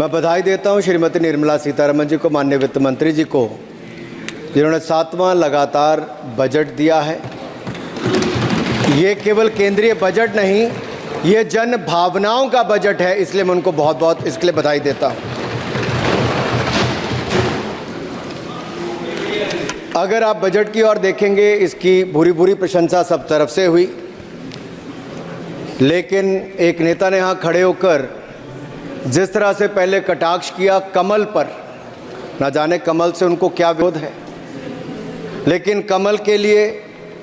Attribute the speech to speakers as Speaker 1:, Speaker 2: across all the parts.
Speaker 1: मैं बधाई देता हूं श्रीमती निर्मला सीतारमण जी को, माननीय वित्त मंत्री जी को, जिन्होंने 7वां लगातार बजट दिया है। ये केवल केंद्रीय बजट नहीं, ये जन भावनाओं का बजट है, इसलिए मैं उनको बहुत बहुत इसके लिए बधाई देता हूं। अगर आप बजट की ओर देखेंगे, इसकी भूरी भूरी प्रशंसा सब तरफ से हुई, लेकिन एक नेता ने यहाँ खड़े होकर जिस तरह से पहले कटाक्ष किया कमल पर, ना जाने कमल से उनको क्या विरोध है, लेकिन कमल के लिए,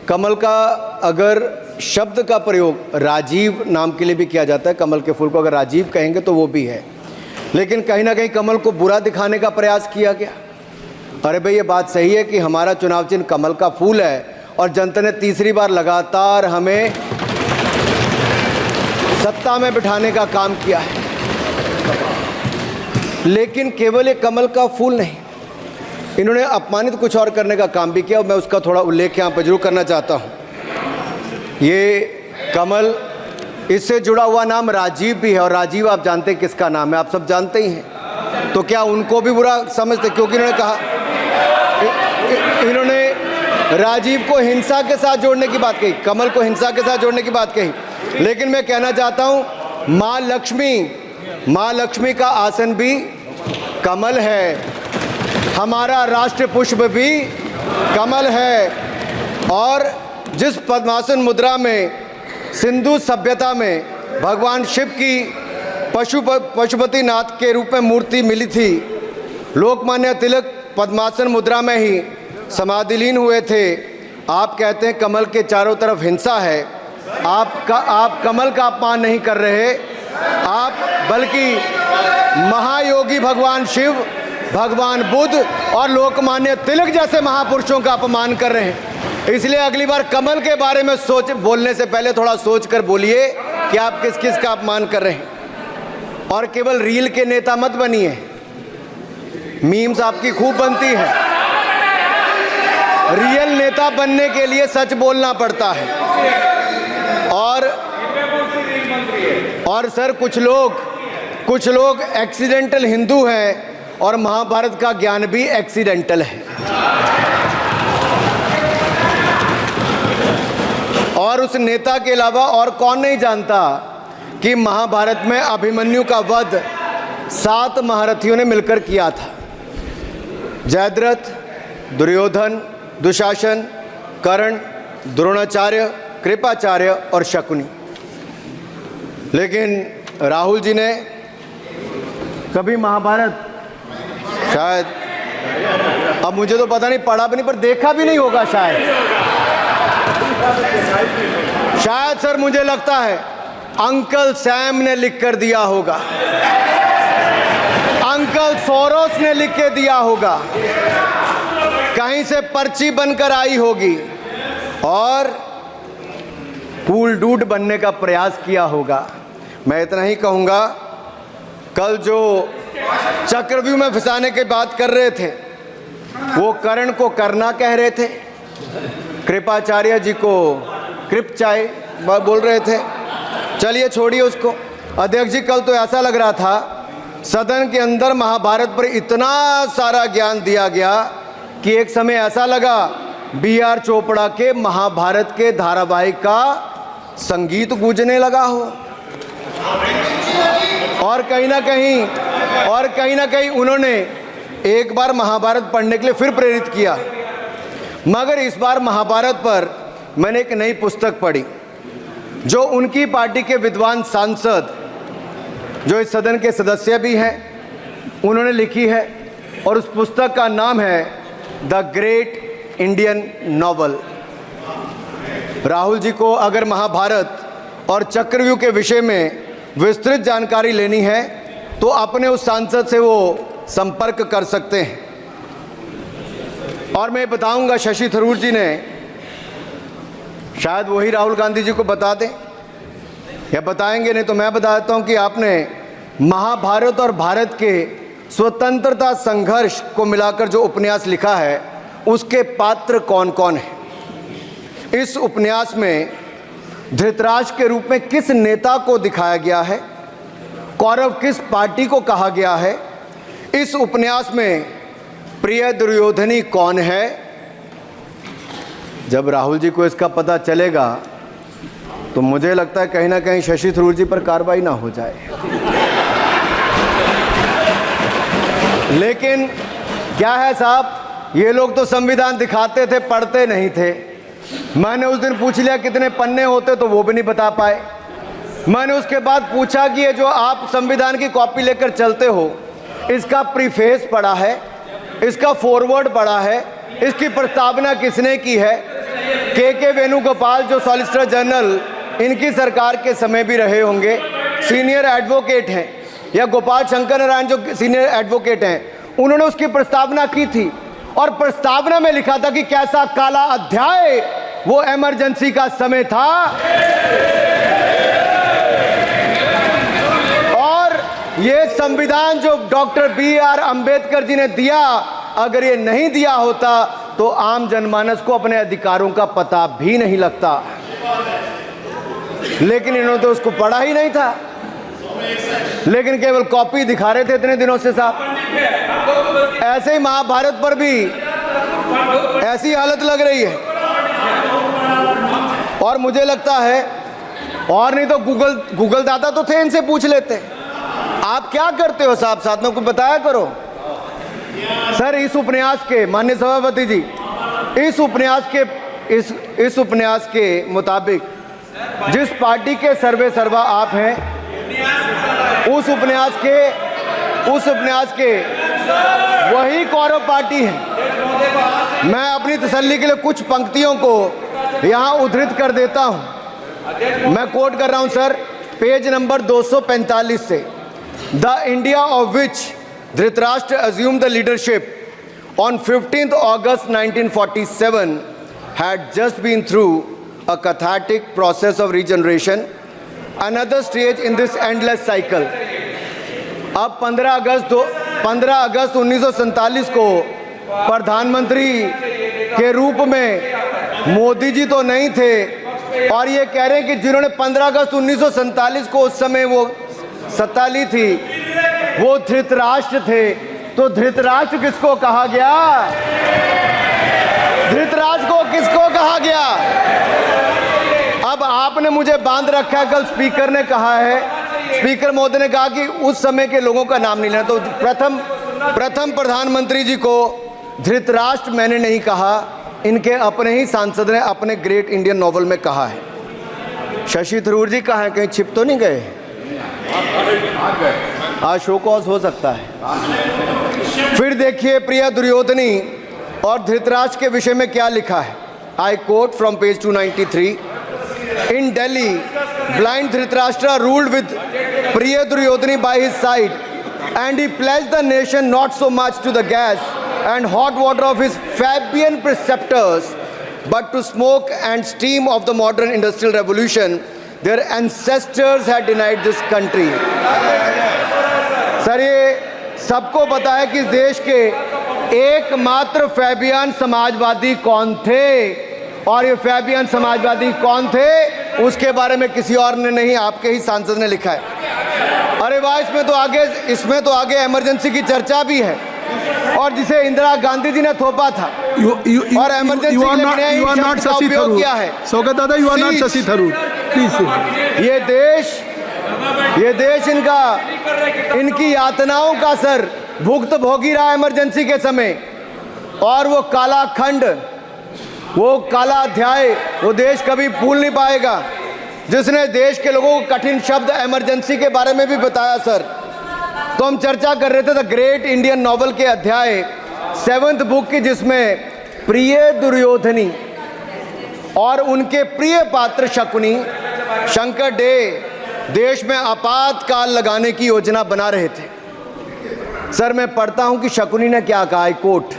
Speaker 1: कमल का अगर शब्द का प्रयोग राजीव नाम के लिए भी किया जाता है, कमल के फूल को अगर राजीव कहेंगे तो वो भी है, लेकिन कहीं ना कहीं कमल को बुरा दिखाने का प्रयास किया गया। अरे भाई, ये बात सही है कि हमारा चुनाव चिन्ह कमल का फूल है और जनता ने तीसरी बार लगातार हमें सत्ता में बिठाने का काम किया है, लेकिन केवल ये कमल का फूल नहीं, इन्होंने अपमानित कुछ और करने का काम भी किया और मैं उसका थोड़ा उल्लेख यहाँ पर जरूर करना चाहता हूँ। ये कमल, इससे जुड़ा हुआ नाम राजीव भी है, और राजीव आप जानते हैं किसका नाम है, आप सब जानते ही हैं। तो क्या उनको भी बुरा समझते? क्योंकि इन्होंने कहा, इन्होंने राजीव को हिंसा के साथ जोड़ने की बात कही, कमल को हिंसा के साथ जोड़ने की बात कही, लेकिन मैं कहना चाहता हूँ माँ लक्ष्मी का आसन भी कमल है, हमारा राष्ट्र पुष्प भी कमल है, और जिस पद्मासन मुद्रा में सिंधु सभ्यता में भगवान शिव की पशुपति नाथ के रूप में मूर्ति मिली थी, लोकमान्य तिलक पद्मासन मुद्रा में ही समाधिलीन हुए थे। आप कहते हैं कमल के चारों तरफ हिंसा है, आप कमल का अपमान नहीं कर रहे, आप बल्कि महायोगी भगवान शिव, भगवान बुद्ध और लोकमान्य तिलक जैसे महापुरुषों का अपमान कर रहे हैं। इसलिए अगली बार कमल के बारे में बोलने से पहले थोड़ा सोच कर बोलिए कि आप किस किस का अपमान कर रहे हैं। और केवल रील के नेता मत बनिए, मीम्स आपकी खूब बनती है, रियल नेता बनने के लिए सच बोलना पड़ता है। और सर, कुछ लोग एक्सीडेंटल हिंदू हैं और महाभारत का ज्ञान भी एक्सीडेंटल है। और उस नेता के अलावा और कौन नहीं जानता कि महाभारत में अभिमन्यु का वध 7 महारथियों ने मिलकर किया था। जयद्रथ, दुर्योधन, दुशासन, कर्ण, द्रोणाचार्य, कृपाचार्य और शकुनी। लेकिन राहुल जी ने कभी महाभारत, शायद, अब मुझे तो पता नहीं, पढ़ा भी नहीं, पर देखा भी नहीं होगा शायद सर, मुझे लगता है अंकल सैम ने लिख कर दिया होगा, अंकल सोरोस ने लिख के दिया होगा, कहीं से पर्ची बनकर आई होगी और कूल डूड बनने का प्रयास किया होगा। मैं इतना ही कहूँगा, कल जो चक्रव्यूह में फंसाने की बात कर रहे थे, वो कर्ण को करना कह रहे थे, कृपाचार्य जी को कृपचाय बोल रहे थे। चलिए छोड़िए उसको। अध्यक्ष जी, कल तो ऐसा लग रहा था सदन के अंदर महाभारत पर इतना सारा ज्ञान दिया गया कि एक समय ऐसा लगा B.R. चोपड़ा के महाभारत के धारावाहिक का संगीत गूंजने लगा हो। और कहीं ना कहीं उन्होंने एक बार महाभारत पढ़ने के लिए फिर प्रेरित किया। मगर इस बार महाभारत पर मैंने एक नई पुस्तक पढ़ी, जो उनकी पार्टी के विद्वान सांसद, जो इस सदन के सदस्य भी हैं, उन्होंने लिखी है, और उस पुस्तक का नाम है the great Indian novel. Rahul ji को अगर महाभारत और चक्रव्यूह के विषय में विस्तृत जानकारी लेनी है तो अपने उस सांसद से वो संपर्क कर सकते हैं। और मैं बताऊंगा, शशि थरूर जी ने, शायद वही राहुल गांधी जी को बता दें या बताएंगे, नहीं तो मैं बता देता हूं कि आपने महाभारत और भारत के स्वतंत्रता संघर्ष को मिलाकर जो उपन्यास लिखा है, उसके पात्र कौन कौन हैं। इस उपन्यास में धृतराष्ट्र के रूप में किस नेता को दिखाया गया है, कौरव किस पार्टी को कहा गया है? इस उपन्यास में प्रिय दुर्योधनी कौन है? जब राहुल जी को इसका पता चलेगा तो मुझे लगता है कहीं ना कहीं शशि थरूर जी पर कार्रवाई ना हो जाए। लेकिन क्या है साहब, ये लोग तो संविधान दिखाते थे, पढ़ते नहीं थे। मैंने उस दिन पूछ लिया कितने पन्ने होते, तो वो भी नहीं बता पाए। मैंने उसके बाद पूछा कि ये जो आप संविधान की कॉपी लेकर चलते हो, इसका प्रीफेस पढ़ा है, इसका फॉरवर्ड पढ़ा है, इसकी प्रस्तावना किसने की है? के वेणुगोपाल जो सॉलिसिटर जनरल इनकी सरकार के समय भी रहे होंगे, सीनियर एडवोकेट हैं, या गोपाल शंकर नारायण जो सीनियर एडवोकेट हैं, उन्होंने उसकी प्रस्तावना की थी। और प्रस्तावना में लिखा था कि कैसा काला अध्याय वो इमरजेंसी का समय था। और ये संविधान जो डॉक्टर BR अम्बेडकर जी ने दिया, अगर ये नहीं दिया होता तो आम जनमानस को अपने अधिकारों का पता भी नहीं लगता। लेकिन इन्होंने तो उसको पढ़ा ही नहीं था, लेकिन केवल कॉपी दिखा रहे थे इतने दिनों से साहब। ऐसे ही महाभारत पर भी ऐसी हालत लग रही है। और मुझे लगता है, और नहीं तो गूगल दादा तो थे, इनसे पूछ लेते आप क्या करते हो साहब, साथ में कुछ बताया करो। सर, इस उपन्यास के, माननीय सभापति जी, इस उपन्यास के मुताबिक जिस पार्टी के सर्वे सर्वा आप हैं, उस उपन्यास के वही कौरव पार्टी है। मैं अपनी तसल्ली के लिए कुछ पंक्तियों को यहाँ उद्धृत कर देता हूँ। मैं कोट कर रहा हूँ सर, पेज नंबर 245 से। The India of which Dhritarashtra assumed the leadership on 15th August 1947 had just been through a cathartic process of regeneration, another stage in this endless cycle. अब 15 अगस्त 1947 को प्रधानमंत्री के रूप में मोदी जी तो नहीं थे, और ये कह रहे हैं कि जिन्होंने 15 अगस्त 1947 को उस समय वो सत्ता ली थी, वो धृतराष्ट्र थे। तो धृतराष्ट्र किसको कहा गया? धृतराष्ट्र को किसको कहा गया? अब आपने मुझे बांध रखा है। कल स्पीकर ने कहा है, स्पीकर महोदय ने कहा कि उस समय के लोगों का नाम नहीं लेना। तो प्रथम प्रधानमंत्री जी को धृतराष्ट्र मैंने नहीं कहा, इनके अपने ही सांसद ने अपने ग्रेट इंडियन नॉवल में कहा है। शशि थरूर जी कहाँ हैं? कहीं छिप तो नहीं गए? आज शो कॉज हो सकता है। फिर देखिए प्रिय दुर्योधनी और धृतराष्ट्र के विषय में क्या लिखा है। I quote from page 293। In Delhi, blind Dhritarashtra ruled with pride Duryodhana by his side, and he pledged the nation not so much to the gas and hot water of his Fabian preceptors, but to smoke and steam of the modern industrial revolution. Their ancestors had denied this country. Sir, ये सबको पता है कि इस देश के एकमात्र Fabian Samajwadi कौन थे, और ये फैबियन समाजवादी कौन थे उसके बारे में किसी और ने नहीं, आपके ही सांसद ने लिखा है। अरे वाह, इसमें तो आगे इमरजेंसी की चर्चा भी है, और जिसे इंदिरा गांधी जी ने थोपा था। और इमरजेंसी के लिए उपयोग किया है।
Speaker 2: सौगत दादा, you are not Shashi Tharoor, please.
Speaker 1: ये देश इनकी यातनाओं का सर भुगत भोगी रहा इमरजेंसी के समय। और वो काला खंड, वो काला अध्याय, वो देश कभी भूल नहीं पाएगा, जिसने देश के लोगों को कठिन शब्द इमरजेंसी के बारे में भी बताया। सर, तो हम चर्चा कर रहे थे द ग्रेट इंडियन नॉवल के अध्याय 7th बुक की, जिसमें प्रिय दुर्योधनी और उनके प्रिय पात्र शकुनी शंकर डे देश में आपातकाल लगाने की योजना बना रहे थे। सर, मैं पढ़ता हूं कि शकुनी ने क्या कहा। I quote,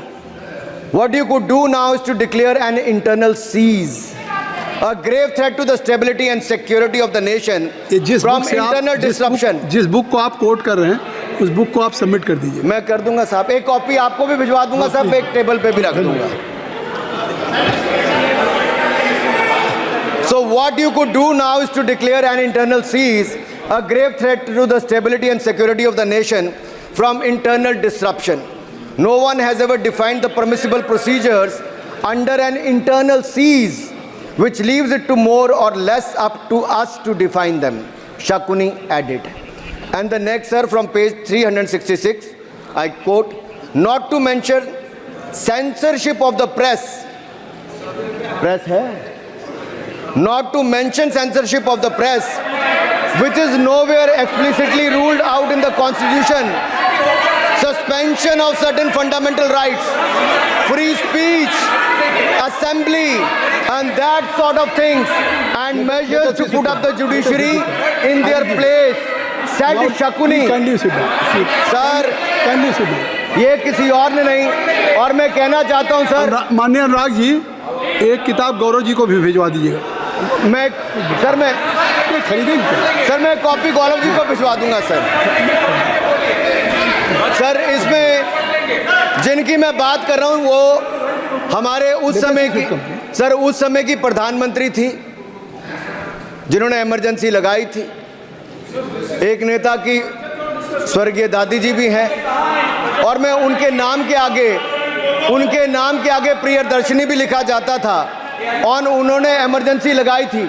Speaker 1: what you could do now is to declare an internal siege, a grave threat to the stability and security of the nation from internal disruption।
Speaker 2: जिस बुक को आप कोट कर रहे हैं, उस बुक को आप सबमिट कर दीजिए।
Speaker 1: मैं कर दूंगा साहब, एक कॉपी आपको भी भिजवा दूंगा साहब, एक टेबल पे भी रख दूंगा। So what you could do now is to declare an internal siege a grave threat to the stability and security of the nation from internal disruption. No one has ever defined the permissible procedures under an internal siege, which leaves it to more or less up to us to define them, Shakuni added. And the next, sir, from page 366, I quote, not to mention censorship of the press. Press hai? Not to mention censorship of the press, which is nowhere explicitly ruled out in the Constitution. Suspension of certain fundamental rights, free speech, assembly, and that sort of things, and measures to put up the judiciary in their place, said Shakuni. Sir, ये किसी और ने नहीं, और मैं कहना चाहता हूं सर,
Speaker 2: माननीय अनुराग जी, एक किताब गौरव जी को भी भिजवा दीजिएगा।
Speaker 1: मैं खरीदेंगे सर, मैं कॉपी गौरव जी को भिजवा दूंगा सर। सर, इसमें जिनकी मैं बात कर रहा हूं वो हमारे उस समय की प्रधानमंत्री थी जिन्होंने इमरजेंसी लगाई थी। एक नेता की स्वर्गीय दादी जी भी हैं, और मैं उनके नाम के आगे प्रियदर्शनी भी लिखा जाता था, और उन्होंने इमरजेंसी लगाई थी।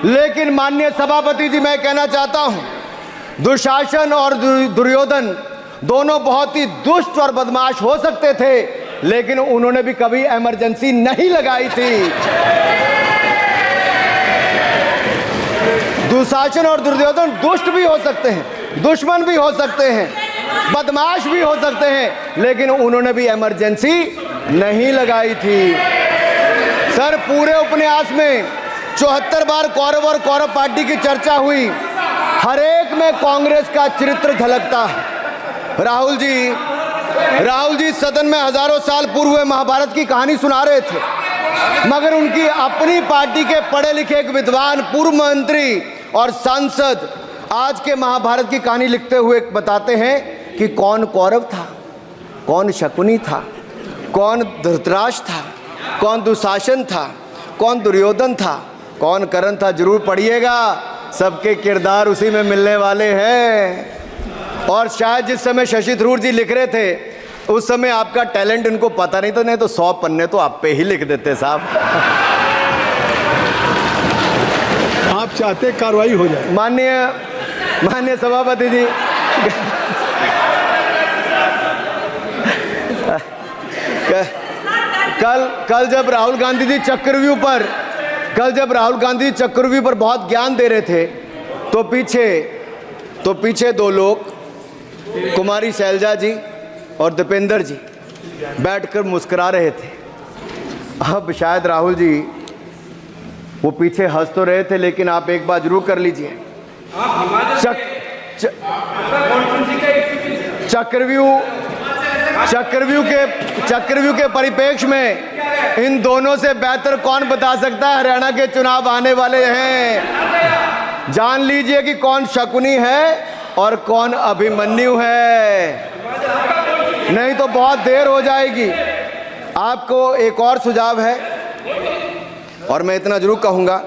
Speaker 1: लेकिन माननीय सभापति जी, मैं कहना चाहता हूं, दुशासन और दुर्योधन दोनों बहुत ही दुष्ट और बदमाश हो सकते थे, लेकिन उन्होंने भी कभी इमरजेंसी नहीं लगाई थी। दुशासन और दुर्योधन दुष्ट भी हो सकते हैं, दुश्मन भी हो सकते हैं, बदमाश भी हो सकते हैं, लेकिन उन्होंने भी इमरजेंसी नहीं लगाई थी। सर, पूरे उपन्यास में 74 बार कौरव और कौरव पार्टी की चर्चा हुई, हर एक में कांग्रेस का चरित्र झलकता है। राहुल जी सदन में हजारों साल पूर्व हुए महाभारत की कहानी सुना रहे थे, मगर उनकी अपनी पार्टी के पढ़े लिखे एक विद्वान पूर्व मंत्री और सांसद आज के महाभारत की कहानी लिखते हुए बताते हैं कि कौन कौरव था, कौन शकुनी था, कौन धृतराष्ट्र था, कौन दुशासन था, कौन दुर्योधन था, कौन कर्ण था। जरूर पढ़िएगा, सबके किरदार उसी में मिलने वाले हैं। और शायद जिस समय शशि थरूर जी लिख रहे थे उस समय आपका टैलेंट इनको पता नहीं था, नहीं तो 100 पन्ने तो आप पे ही लिख देते साहब।
Speaker 2: आप चाहते कार्रवाई हो जाए।
Speaker 1: माननीय सभापति जी, कल जब राहुल गांधी जी चक्रव्यूह पर बहुत ज्ञान दे रहे थे, तो पीछे दो लोग, कुमारी शैलजा जी और दीपेंद्र जी, बैठकर मुस्कुरा रहे थे। अब शायद राहुल जी वो पीछे हंस तो रहे थे, लेकिन आप एक बात जरूर कर लीजिए, चक्रव्यूह के परिप्रेक्ष्य में इन दोनों से बेहतर कौन बता सकता है हरियाणा के चुनाव आने वाले हैं। जान लीजिए कि कौन शकुनी है और कौन अभिमन्यु है, नहीं तो बहुत देर हो जाएगी। आपको एक और सुझाव है, और मैं इतना जरूर कहूंगा,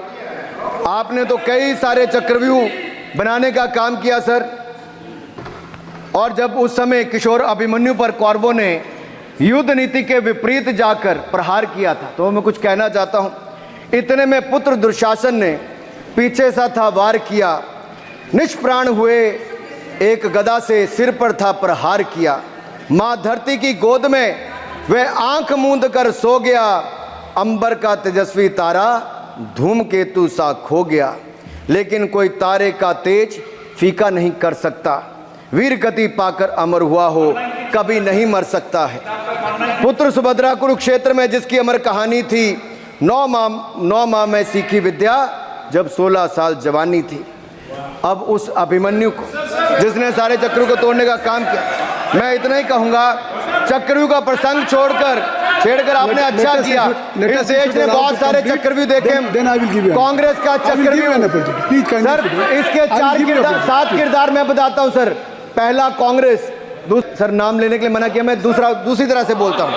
Speaker 1: आपने तो कई सारे चक्रव्यूह बनाने का काम किया सर, और जब उस समय किशोर अभिमन्यु पर कौरवों ने युद्ध नीति के विपरीत जाकर प्रहार किया था, तो मैं कुछ कहना चाहता हूं। इतने में पुत्र दुशासन ने पीछे सा था वार किया, निष्प्राण हुए एक गदा से सिर पर था प्रहार किया। माँ धरती की गोद में वह आंख मूंद कर सो गया, अंबर का तेजस्वी तारा धूमकेतु सा खो गया। लेकिन कोई तारे का तेज फीका नहीं कर सकता, वीर गति पाकर अमर हुआ हो कभी नहीं मर सकता है। पुत्र सुभद्रा कुरुक्षेत्र में जिसकी अमर कहानी थी, 9 माह में सीखी विद्या जब 16 साल जवानी थी। अब उस अभिमन्यु को जिसने सारे चक्रों को तोड़ने का काम किया, मैं इतना ही कहूंगा, चक्रव्यूह का प्रसंग छेड़कर आपने अच्छा किया। इस देश ने बहुत सारे चक्रव्यूह देखे, कांग्रेस का चक्रव्यूह सर, इसके 7 किरदार मैं बताता हूं सर। पहला कांग्रेस, सर नाम लेने के लिए मना किया, मैं दूसरी तरह से बोलता हूं।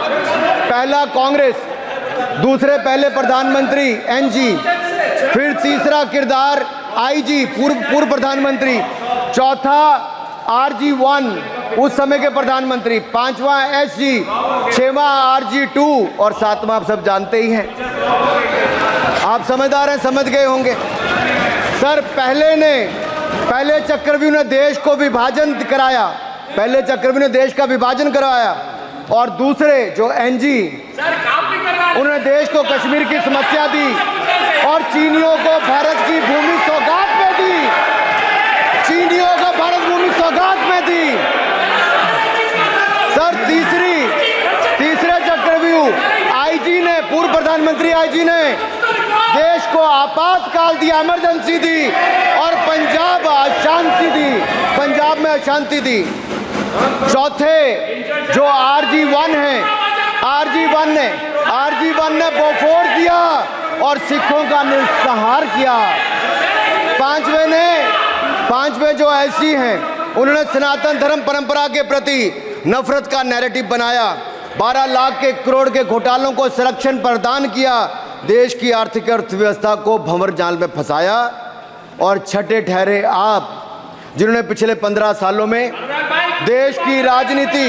Speaker 1: पहला कांग्रेस, दूसरे पहले प्रधानमंत्री NG, फिर तीसरा किरदार IG पूर्व प्रधानमंत्री, चौथा RG1 उस समय के प्रधानमंत्री, पांचवा SG, छठवां RG2 और सातवां आप सब जानते ही हैं। आप समझदार हैं, समझ गए होंगे। सर पहले चक्रव्यूह ने देश को विभाजन कराया, पहले चक्रव्यूह ने देश का विभाजन करवाया, और दूसरे जो NG उन्होंने देश को कश्मीर की समस्या दी और चीनियों को भारत की भूमि सौगात में दी, चीनियों को भारत भूमि सौगात में दी। सर तीसरे चक्रव्यूह IG ने, पूर्व प्रधानमंत्री IG ने देश को आपातकाल दिया, इमरजेंसी दी, और पंजाब में अशांति दी। चौथे जो RG1 है, RG1 ने बोफोर्स दिया और सिखों का निस्सहार किया। पांचवें जो SG हैं, उन्होंने सनातन धर्म परंपरा के प्रति नफरत का नैरेटिव बनाया, 12 लाख के करोड़ के घोटालों को संरक्षण प्रदान किया, देश की आर्थिक अर्थव्यवस्था को भंवर जाल में फंसाया। और छठे ठहरे आप, जिन्होंने पिछले 15 सालों में देश की राजनीति,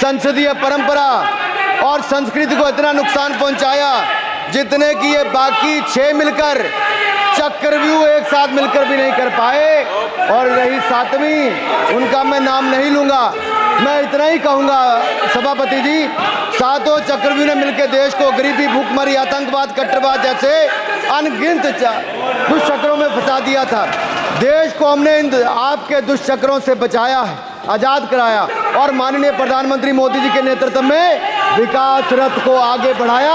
Speaker 1: संसदीय परंपरा और संस्कृति को इतना नुकसान पहुंचाया जितने कि ये बाकी 6 मिलकर चक्रव्यूह एक साथ मिलकर भी नहीं कर पाए। और रही 7वीं, उनका मैं नाम नहीं लूंगा, मैं इतना ही कहूंगा सभापति जी, 7 चक्रव्यूह ने मिलकर देश को गरीबी, भूखमरी, आतंकवाद, कट्टरवाद जैसे अनगिनत दुष्चक्रों में फंसा दिया था। देश को हमने इन आपके दुष्चक्रों से बचाया है, आजाद कराया, और माननीय प्रधानमंत्री मोदी जी के नेतृत्व में विकास रथ को आगे बढ़ाया।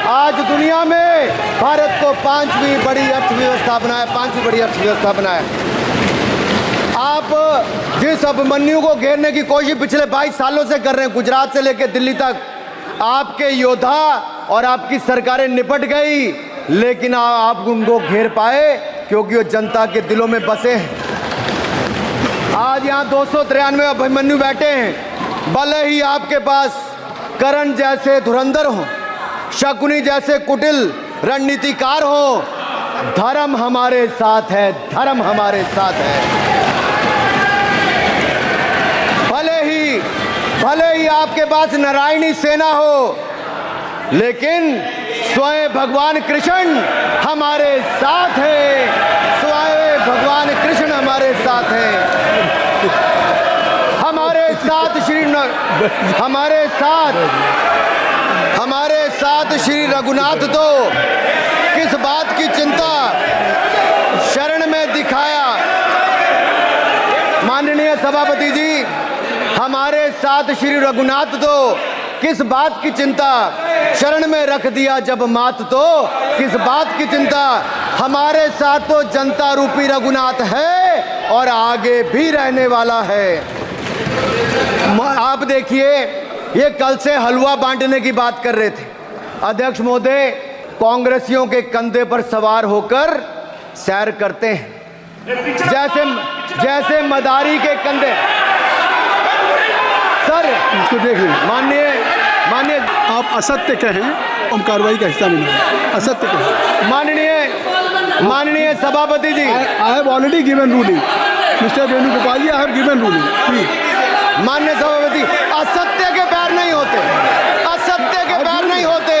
Speaker 1: आज दुनिया में भारत को 5वीं बड़ी अर्थव्यवस्था बनाया। आप जिस अभिमन्यु को घेरने की कोशिश पिछले 22 सालों से कर रहे हैं, गुजरात से लेकर दिल्ली तक, आपके योद्धा और आपकी सरकारें निपट गई, लेकिन आप उनको घेर पाए क्योंकि वो जनता के दिलों में बसे हैं। आज यहाँ 293 अभिमन्यु बैठे हैं, भले ही आपके पास करण जैसे धुरंधर हो, शकुनी जैसे कुटिल रणनीतिकार हो, धर्म हमारे साथ है, धर्म हमारे साथ है। भले ही आपके पास नारायणी सेना हो, लेकिन स्वयं भगवान कृष्ण हमारे साथ है, स्वयं भगवान कृष्ण हमारे साथ है। हमारे साथ श्री रघुनाथ तो किस बात की चिंता शरण में दिखाया। माननीय सभापति जी, हमारे साथ श्री रघुनाथ तो किस बात की चिंता शरण में रख दिया जब मात, तो किस बात की चिंता। हमारे साथ तो जनता रूपी रघुनाथ है और आगे भी रहने वाला है। आप देखिए, ये कल से हलवा बांटने की बात कर रहे थे। अध्यक्ष महोदय कांग्रेसियों के कंधे पर सवार होकर सैर करते हैं, जैसे मदारी के कंधे। सर
Speaker 2: इसको देख लीजिए।
Speaker 1: माननीय
Speaker 2: आप असत्य कहें, हम कार्रवाई का हिस्सा नहीं है। असत्य कहें।
Speaker 1: माननीय सभापति जी,
Speaker 2: I have already given ruling, mister Venugopal ji, I have given ruling. Please.
Speaker 1: माननीय सभापति, असत्य के पैर नहीं होते, असत्य के पैर नहीं होते,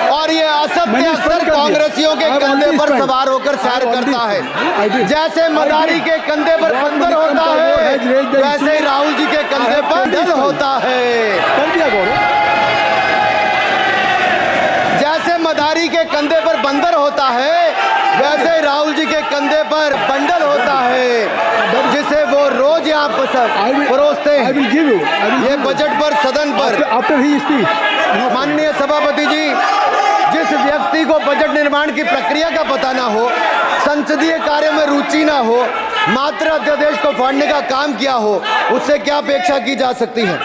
Speaker 1: और ये असत्य अक्सर कांग्रेसियों के कंधे पर सवार होकर सैर करता है। जैसे मदारी के कंधे पर बंदर होता है, वैसे ही राहुल जी के कंधे पर डल होता है। जैसे मदारी के कंधे पर बंदर होता है, वैसे ही राहुल जी के कंधे पर बंडल होता है, जिसे वो रोज यहाँ परोसते हैं। ये बजट पर, सदन पर। माननीय सभापति जी, जिस व्यक्ति को बजट निर्माण की प्रक्रिया का पता ना हो, संसदीय कार्य में रुचि ना हो, मात्र अध्यादेश को फाड़ने का काम किया हो, उससे क्या अपेक्षा की जा सकती है।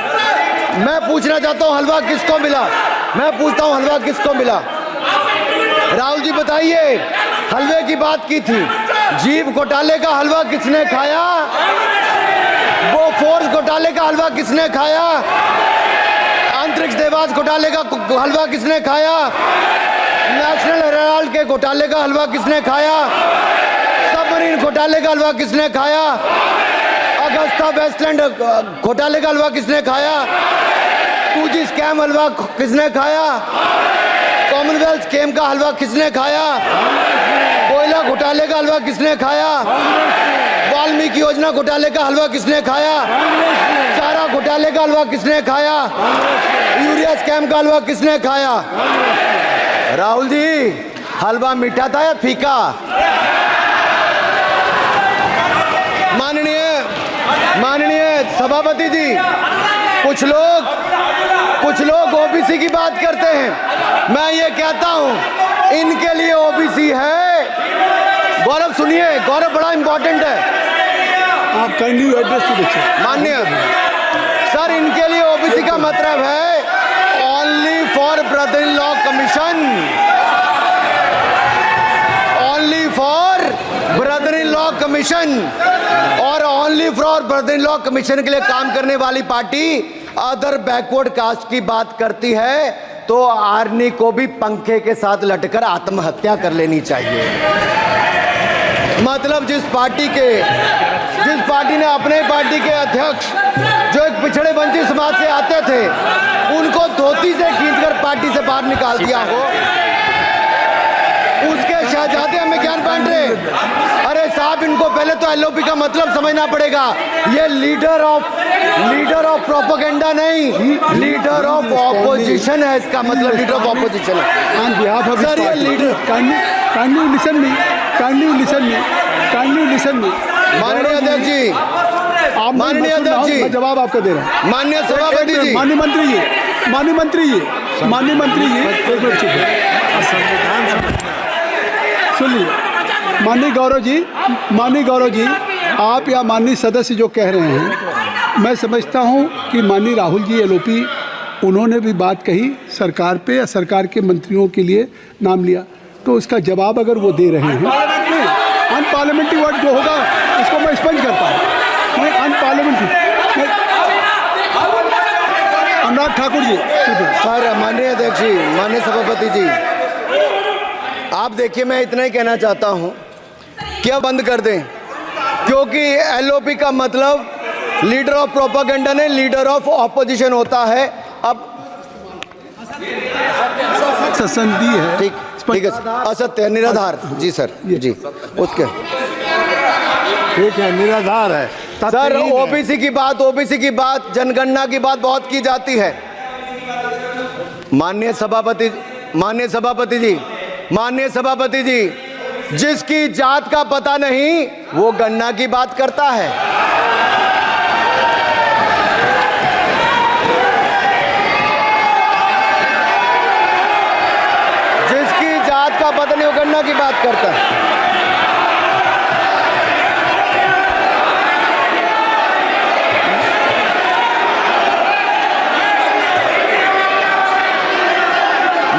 Speaker 1: मैं पूछना चाहता हूँ, हलवा किसको मिला? मैं पूछता हूँ, हलवा किसको मिला? राहुल जी बताइए, हलवे की बात की थी, जीभ घोटाले का हलवा किसने खाया? वो फोर्स घोटाले का हलवा किसने खाया? अंतरिक्ष देवास घोटाले का हलवा किसने खाया? नेशनल हेराल्ड के घोटाले का हलवा किसने खाया? सबमरीन घोटाले का हलवा किसने खाया? अगस्ता वेस्टलैंड घोटाले का हलवा किसने खाया? 2G स्कैम हलवा किसने खाया? कॉमनवेल्थ स्कीम का हलवा किसने खाया? कोयला घोटाले का हलवा किसने खाया? वाल्मीकि योजना घोटाले का हलवा किसने खाया? चारा घोटाले का हलवा किसने खाया? यूरिया स्कैम का हलवा किसने खाया? राहुल जी, हलवा मीठा था या फीका? माननीय सभापति जी, कुछ लोग ओबीसी की बात करते हैं। मैं ये कहता हूं, इनके लिए ओबीसी है। गौरव सुनिए, गौरव बड़ा इंपॉर्टेंट है।
Speaker 2: आप kindly address to the chair.
Speaker 1: माननीय सर, इनके लिए ओबीसी का मतलब है only for brother in law commission, only for brother in law commission. और only for brother in law commission के लिए काम करने वाली पार्टी अदर बैकवर्ड कास्ट की बात करती है तो आर्नी को भी पंखे के साथ लटकर आत्महत्या कर लेनी चाहिए। मतलब जिस पार्टी ने अपने पार्टी के अध्यक्ष जो एक पिछड़े वंचित समाज से आते थे, उनको धोती से खींचकर पार्टी से बाहर निकाल दिया हो, उसके शहजादे हमें ज्ञान बांट रहे। अरे साहब, इनको पहले तो एलओपी का मतलब समझना पड़ेगा। ये लीडर ऑफ प्रोपेगेंडा नहीं, लीडर ऑफ ऑपोजिशन है। इसका मतलब लीडर ऑफ ऑपोजिशन है। सर, ये लीडर
Speaker 2: काइंडली लिसन मी।
Speaker 1: माननीय अध्यक्ष जी, माननीय अध्यक्ष जी,
Speaker 2: जवाब आपको दे रहा हूं।
Speaker 1: माननीय सभापति जी,
Speaker 2: माननीय मंत्री जी, एक मिनट सुनिए। माननीय गौरव जी, आप या माननीय सदस्य जो कह रहे हैं, मैं समझता हूं कि माननीय राहुल जी एलओपी, उन्होंने भी बात कही सरकार पे या सरकार के मंत्रियों के लिए नाम लिया, तो इसका जवाब अगर वो दे रहे हैं, अनपार्लियामेंट्री वर्ड जो होगा इसको मैं स्पंज करता हूँ। अनपार्लियामेंट्री अनुराग ठाकुर जी।
Speaker 1: सर, माननीय अध्यक्ष जी, माननीय सभापति जी, आप देखिए, मैं इतना ही कहना चाहता हूं कि अब बंद कर दें, क्योंकि एलओपी का मतलब लीडर ऑफ प्रोपेगेंडा नहीं, लीडर ऑफ ऑपोजिशन होता है। अब
Speaker 2: संधि है,
Speaker 1: ठीक है, असत्य, निराधार। जी सर, जी, उसके
Speaker 2: ठीक है, निराधार है
Speaker 1: सर। ओबीसी की बात, जनगणना की बात बहुत की जाती है। माननीय सभापति जी, जिसकी जात का पता नहीं वो गणना की बात करता है। जिसकी जात का पता नहीं वो गणना की बात करता है।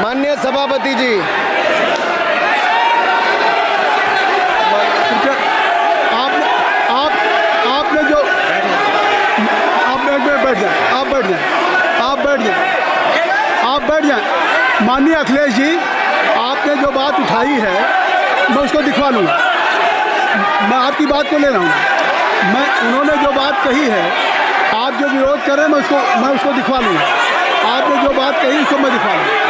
Speaker 1: माननीय सभापति जी,
Speaker 2: आप बैठ जाएं। माननीय अखिलेश जी, आपने जो बात उठाई है मैं उसको दिखवा लूँगा। मैं आपकी बात को ले रहा हूँ। उन्होंने जो बात कही है, आप जो विरोध कर रहे हैं, मैं उसको दिखवा लूँगा। आपने जो बात कही उसको मैं दिखवा लूँगा।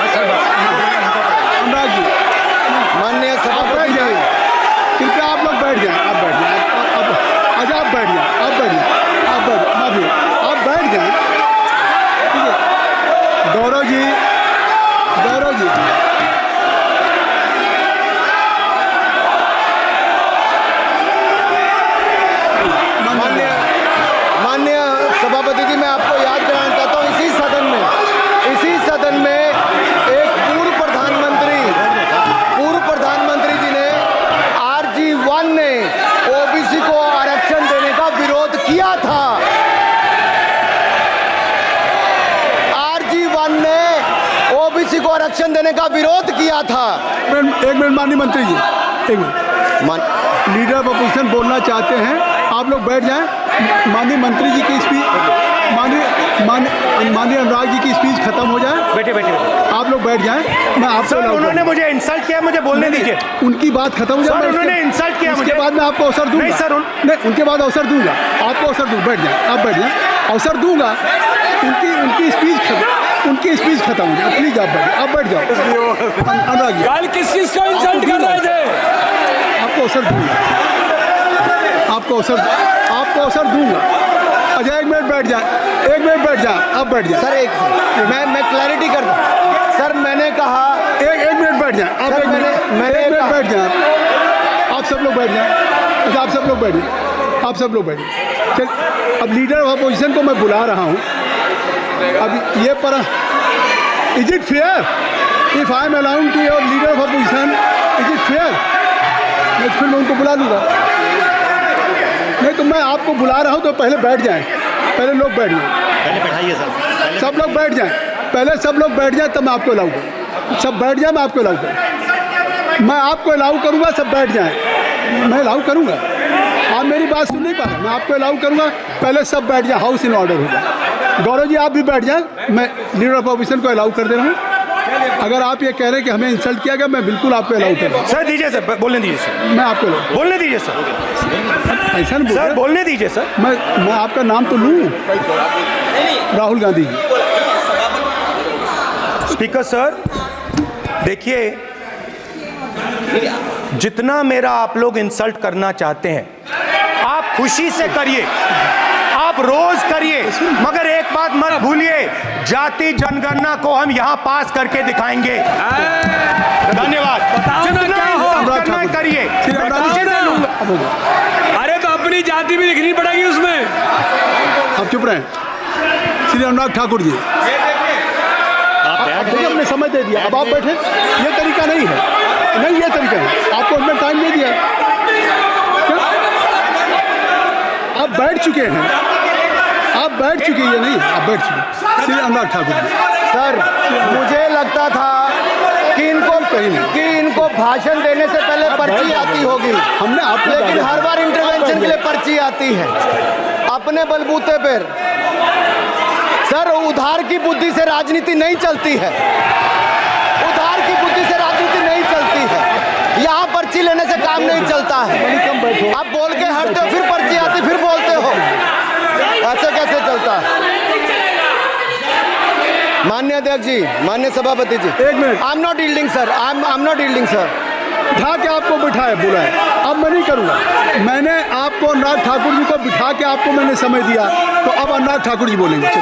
Speaker 2: अनुराग जी,
Speaker 1: माननीय सभापति जी,
Speaker 2: कृपया आप लोग बैठ जाएं। आप बैठ जाएं। अच्छा, आप बैठ जाएं। ठीक है। गौरव जी,
Speaker 1: माननीय सभापति जी, मैं आपको याद कराना चाहता हूँ, इसी सदन में एक पूर्व प्रधानमंत्री जी ने RG1 ने ओबीसी को आरक्षण देने का विरोध किया था। RG1 ने ओबीसी को आरक्षण देने का विरोध किया था।
Speaker 2: एक मिनट माननीय मंत्री जी, एक मिनट। लीडर ऑफ अपोजिशन बोलना चाहते हैं, आप लोग बैठ जाएं। माननीय मंत्री जी की स्पीच माननीय अनुराग जी की स्पीच खत्म हो जाए।
Speaker 3: बैठे बैठे
Speaker 2: आप लोग बैठ जाएं, मैं आपको
Speaker 3: सर उन्होंने मुझे इंसल्ट किया, मुझे बोलने दीजिए।
Speaker 2: उनकी बात खत्म हो जाए।
Speaker 3: सर उन्होंने इंसल्ट किया मुझे,
Speaker 2: उसके बाद मैं आपको अवसर दूंगा।
Speaker 3: नहीं सर
Speaker 2: नहीं, उनके बाद अवसर दूंगा, आपको अवसर दूंगा। बैठ जाए, आप बैठ जाए, अवसर दूंगा। उनकी स्पीच खत्म हो जाए। प्लीज आप बैठ जाओ। अनुराग जी
Speaker 4: कल किस चीज को इंसल्ट कर रहे थे?
Speaker 2: आपको अवसर दूंगा, आपको अवसर दूंगा। अच्छा एक मिनट बैठ जाए, आप बैठ जाए।
Speaker 1: सर मैं क्लैरिटी कर दूं। सर मैंने कहा
Speaker 2: एक मिनट बैठ जाए आप।
Speaker 1: सर,
Speaker 2: एक मिनट
Speaker 1: कहा-
Speaker 2: बैठ जाए आप सब लोग बैठ जाए। अच्छा आप सब लोग बैठ जाए। चल अब लीडर ऑफ अपोजिशन को मैं बुला रहा हूँ। अब ये पर is it fair if I am allowing to your leader of opposition, is it fair? मैं फिर मैं उनको बुला लूँगा। नहीं तो मैं आपको बुला रहा हूँ तो पहले बैठ जाएं, पहले लोग बैठ जाएं,
Speaker 5: पहले बैठाइए सर,
Speaker 2: सब लोग बैठ जाएं, पहले सब लोग बैठ जाएं तब मैं आपको अलाउ करूँ। सब बैठ जाएं, मैं आपको अलाउ करूँ, मैं आपको अलाउ करूँगा। सब बैठ जाएं, मैं अलाउ करूँगा। आप मेरी बात सुन नहीं पा रहे, मैं आपको अलाउ करूँगा। पहले सब बैठ जाएं, हाउस इन ऑर्डर होगा। गौरव जी आप भी बैठ जाएं, मैं लीडर ऑफ अपोजिशन को अलाउ कर दे रहा हूँ। अगर आप ये कह रहे हैं कि हमें इंसल्ट किया गया, मैं बिल्कुल आपको अलाउ करूँगा।
Speaker 3: सर दीजिए सर, बोलने दीजिए सर,
Speaker 2: मैं आपको अलाउ
Speaker 3: बोलने दीजिए सर,
Speaker 2: ऐसा नहीं बोल
Speaker 3: सर
Speaker 2: रहा।
Speaker 3: बोलने दीजिए सर।
Speaker 2: मैं आपका नाम तो लूँ, राहुल गांधी जी।
Speaker 3: स्पीकर सर देखिए, जितना मेरा आप लोग इंसल्ट करना चाहते हैं आप खुशी से करिए, आप रोज करिए, मगर एक बात मत भूलिए, जाति जनगणना को हम यहां पास करके दिखाएंगे। धन्यवाद। जितना इंसल्ट करना करिए, मैं खुशी से लूंगा।
Speaker 4: अरे तो अपनी जाति भी लिखनी पड़ेगी उसमें।
Speaker 2: आप चुप रहें। श्री अनुराग ठाकुर जी, देखिए हमने समय दे दिया, अब आप बैठे। ये तरीका नहीं है, नहीं ये तरीका है। आपको हमने टाइम दे दिया, क्या? आप बैठ चुके हैं, आप बैठ चुके हैं। ये नहीं, आप बैठ चुके। श्री अनुराग ठाकुर जी,
Speaker 1: सर मुझे लगता था कि इनको भाषण देने से पहले पर्ची आती होगी,
Speaker 2: हमने आपको
Speaker 1: लेकिन हर बार इंटरवेंशन के लिए पर्ची आती है अपने बलबूते पर। सर उधार की बुद्धि से राजनीति नहीं चलती है, उधार की बुद्धि से राजनीति नहीं चलती है। यहाँ पर्ची लेने से काम नहीं चलता है। आप बोल के हटते हो, फिर पर्ची आती, फिर बोलते हो, ऐसे कैसे चलता है? माननीय अध्यक्ष जी, माननीय सभापति जी,
Speaker 2: एक minute.
Speaker 1: I am not yielding sir, I am not yielding sir.
Speaker 2: बिठा के आपको बिठाया, बोला है। अब मैं नहीं करूँगा। मैंने आपको अनुराग ठाकुर जी को बिठा के आपको मैंने समय दिया, तो अब अनुराग ठाकुर जी बोलेंगे। चलिए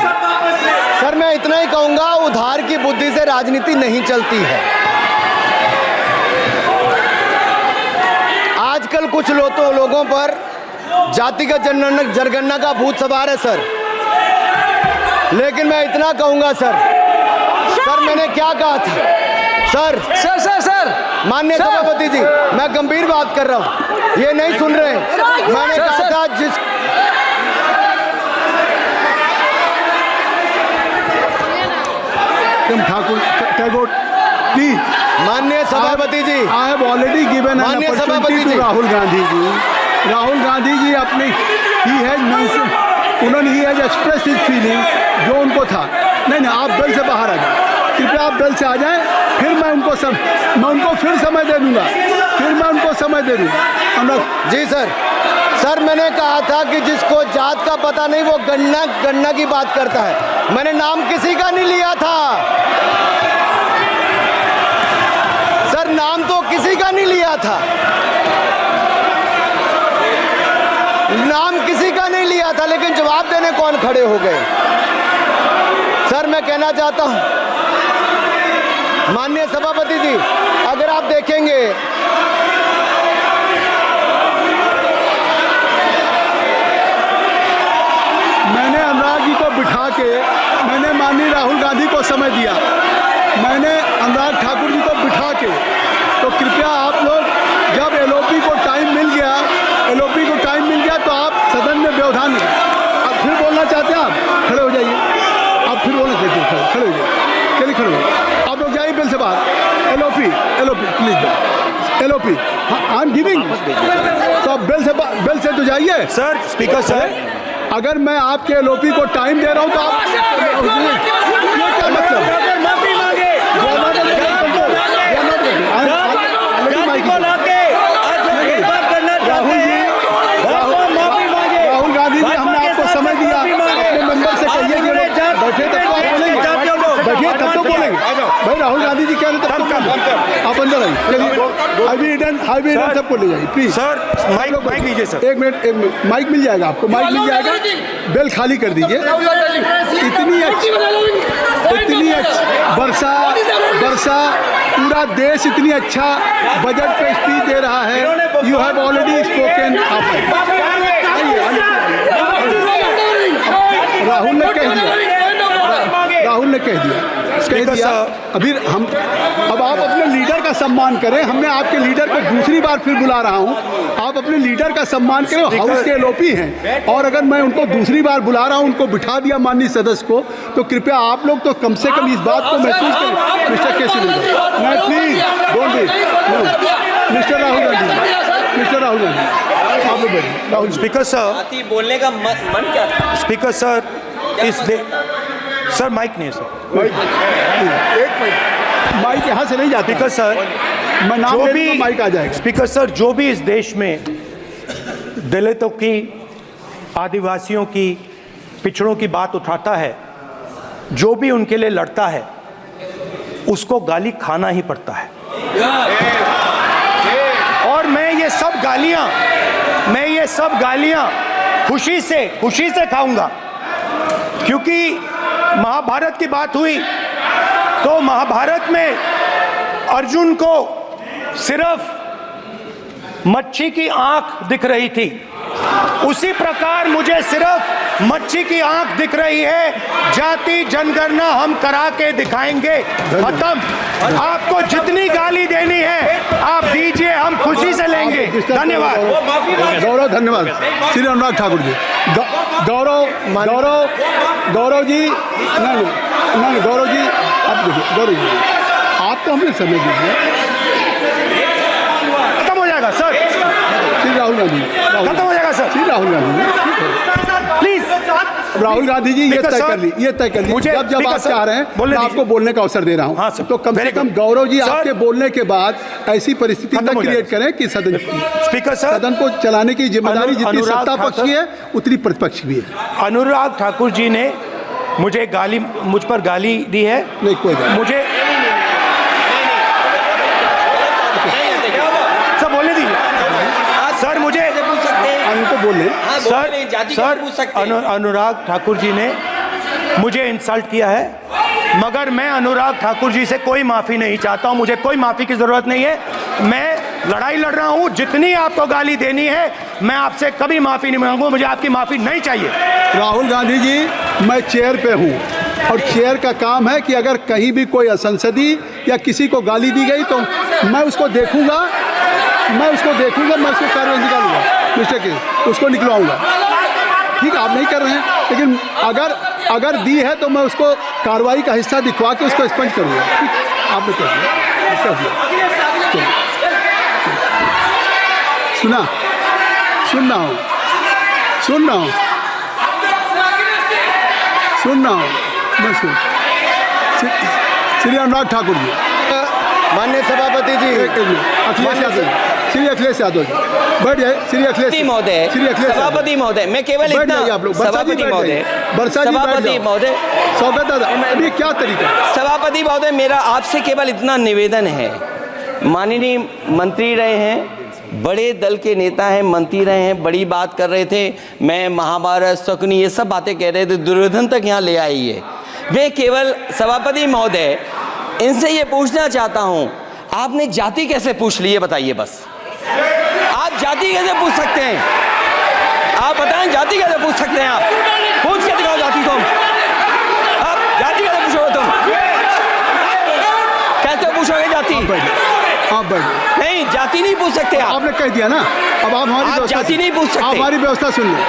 Speaker 1: सर मैं इतना ही कहूंगा, उधार की बुद्धि से राजनीति नहीं चलती है। आजकल कुछ लोगों पर जातिगत जनगणना का भूत सवार है सर, लेकिन मैं इतना कहूंगा सर, मैंने क्या कहा था सर?
Speaker 4: सर
Speaker 1: माननीय सभापति जी, मैं गंभीर बात कर रहा हूं, ये नहीं सुन रहे हैं। मैंने कहा था जिस
Speaker 2: ठाकुर टैगोर प्लीज।
Speaker 1: माननीय सभापति जी,
Speaker 2: I have already given an
Speaker 1: माननीय सभापति
Speaker 2: अपॉर्चुनिटी
Speaker 1: जी।
Speaker 2: टू राहुल गांधी जी। राहुल गांधी जी अपनी उन्होंने he has express his feeling, जो उनको था। नहीं आप बेल से बाहर आ जाए, कृपया आप बेल से आ जाएं, फिर मैं उनको फिर समय दे दूंगा,
Speaker 1: जी सर मैंने कहा था कि जिसको जात का पता नहीं वो गणना की बात करता है। मैंने नाम किसी का नहीं लिया था सर, नाम तो किसी का नहीं लिया था, नाम किसी का नहीं लिया था, लेकिन जवाब देने कौन खड़े हो गए? सर मैं कहना चाहता हूं माननीय सभापति जी, अगर आप देखेंगे
Speaker 2: मैंने अनुराग जी को बिठा के मैंने माननीय राहुल गांधी को समय दिया, मैंने अनुराग ठाकुर जी को बिठा के, तो कृपया आप लोग जब एलओपी को टाइम मिल गया तो आप सदन में व्यवधान अब फिर बोलना चाहते हैं, आप खड़े हो जाइए, आप फिर बोलना चाहते हैं, खड़े हो जाइए, चलिए खड़े हो, आप लोग जाइए बिल से बाहर। LOP please, LOP I am giving, तो आप बेल से तो जाइए।
Speaker 3: सर स्पीकर सर
Speaker 2: अगर मैं आपके एलओपी को टाइम दे रहा हूँ तो आप ये क्या मतलब?
Speaker 3: माफी मांगे
Speaker 2: राहुल गांधी जी, हमने आपको समझ दिया। अपने मेंबर से कहिए कि बैठे तब तो बोलेंगे, बैठिए तब तो बोलेंगे। भाई राहुल गांधी जी कह रहे तब तो बोलेंगे। आप अंदर आइए, चलिए। हाईवे ईडन सबको ले जाइए प्लीज।
Speaker 3: सर माइक लीजिए सर।
Speaker 2: एक मिनट, माइक मिल जाएगा आपको, माइक मिल जाएगा। बेल खाली कर दीजिए। इतनी अच्छी वर्षा पूरा देश इतनी अच्छा बजट पे स्पीच दे रहा है। You have already spoken. Rahul ने कह दिया अभी हम, अब आप अपने लीडर का सम्मान करें। हमने आपके लीडर को दूसरी बार फिर बुला रहा हूं, आप अपने लीडर का सम्मान करें। हाउस के एलओपी हैं और अगर मैं उनको दूसरी बार बुला रहा हूं, उनको बिठा दिया माननीय सदस्य को, तो कृपया आप लोग तो कम से कम इस बात को महसूस करें। मिस्टर केसीआर, मैं please don't be mister Rahul Gandhi, mister Rahul Gandhi आप लोग बैठिए। राहुल
Speaker 3: स्पीकर सर,
Speaker 5: बोलने का मन क्या था?
Speaker 3: स्पीकर सर, सर माइक नहीं है सर।
Speaker 2: एक मिनट, माइक यहाँ से नहीं जाता।
Speaker 3: स्पीकर सर,
Speaker 2: मैं नाम
Speaker 3: जो
Speaker 2: ले
Speaker 3: भी
Speaker 2: लूँगा, माइक आ जाएगा।
Speaker 3: स्पीकर सर, जो भी इस देश में दलितों की, आदिवासियों की, पिछड़ों की बात उठाता है, जो भी उनके लिए लड़ता है, उसको गाली खाना ही पड़ता है। और मैं ये सब गालियां खुशी से खाऊंगा, क्योंकि महाभारत की बात हुई तो महाभारत में अर्जुन को सिर्फ मच्छी की आंख दिख रही थी, उसी प्रकार मुझे सिर्फ मच्छी की आंख दिख रही है। जाति जनगणना हम करा के दिखाएंगे। खत्म। आपको जितनी गाली देनी है आप दीजिए, हम खुशी से लेंगे। धन्यवाद।
Speaker 2: गौरव, धन्यवाद। श्री अनुराग ठाकुर जी, गौरव जी, नहीं गौरव जी, आप देखिए, गौरव जी आप तो हमें समय दीजिए।
Speaker 3: खत्म हो जाएगा सर।
Speaker 2: श्री राहुल गांधी,
Speaker 3: खत्म हो जाएगा सर।
Speaker 2: श्री राहुल गांधी
Speaker 3: प्लीज।
Speaker 2: राहुल गांधी जी, ये तय कर ली। जब आप चाह रहे हैं, मैं आपको बोलने का अवसर दे रहा हूँ।
Speaker 3: हाँ सर,
Speaker 2: तो कम से कम गौरव जी आपके बोलने के बाद ऐसी परिस्थिति न क्रिएट करें कि सदन को चलाने की जिम्मेदारी जितनी सत्ता पक्ष की है उतनी प्रतिपक्ष भी है।
Speaker 3: अनुराग ठाकुर जी ने मुझ पर गाली दी है।
Speaker 2: नहीं, कोई गाली
Speaker 3: मुझे सर बोलने दीजिए सर। मुझे
Speaker 2: उनको बोले
Speaker 3: सर अनुराग ठाकुर जी ने मुझे इंसल्ट किया है, मगर मैं अनुराग ठाकुर जी से कोई माफ़ी नहीं चाहता हूं। मुझे कोई माफ़ी की ज़रूरत नहीं है। मैं लड़ाई लड़ रहा हूं। जितनी आपको गाली देनी है मैं आपसे कभी माफ़ी नहीं मांगूंगा। मुझे आपकी माफ़ी नहीं चाहिए।
Speaker 2: राहुल गांधी जी, मैं चेयर पे हूँ और चेयर का काम है कि अगर कहीं भी कोई असंसदीय या किसी को गाली दी गई तो मैं उसको देखूंगा, मैं उसको कार्रवाई निकालूंगा, मिस्टर के उसको निकलवाऊंगा। ठीक है, आप नहीं कर रहे हैं, लेकिन अगर दी है तो मैं उसको कार्रवाई का हिस्सा दिखवा के उसको स्पंज करूंगा। आपने कर दिया। सुन रहा हूँ। मैं श्री अनुराग ठाकुर जी,
Speaker 1: माननीय सभापति जी,
Speaker 2: श्री अखिलेश यादव जी बैठ जाए। श्री अखिलेश
Speaker 5: महोदय, सभापति महोदय, मैं केवल इतना, सभापति महोदय,
Speaker 2: स्वागत दादा, अभी क्या तरीका?
Speaker 5: सभापति महोदय, मेरा आपसे केवल इतना निवेदन है। माननीय मंत्री रहे हैं, बड़े दल के नेता हैं, मंत्री रहे हैं, बड़ी बात कर रहे थे। मैं महाभारत, शकुनी, ये सब बातें कह रहे थे, दुर्योधन तक यहाँ ले आई है। मैं केवल सभापति महोदय इनसे ये पूछना चाहता हूँ, आपने जाति कैसे पूछ ली है बताइए बस। आप जाति कैसे पूछ सकते हैं? आप बताएं, जाति कैसे पूछ सकते हैं? आप पूछ के दिखाओ जाति। तुम आप जाति कैसे पूछोगे? तुम कैसे पूछोगे जाति?
Speaker 2: आप बैठ
Speaker 5: नहीं, जाति नहीं पूछ सकते आप।
Speaker 2: आपने कह दिया ना। अब आप हमारी
Speaker 5: जाति नहीं पूछ सकते।
Speaker 2: आप हमारी व्यवस्था सुन लें,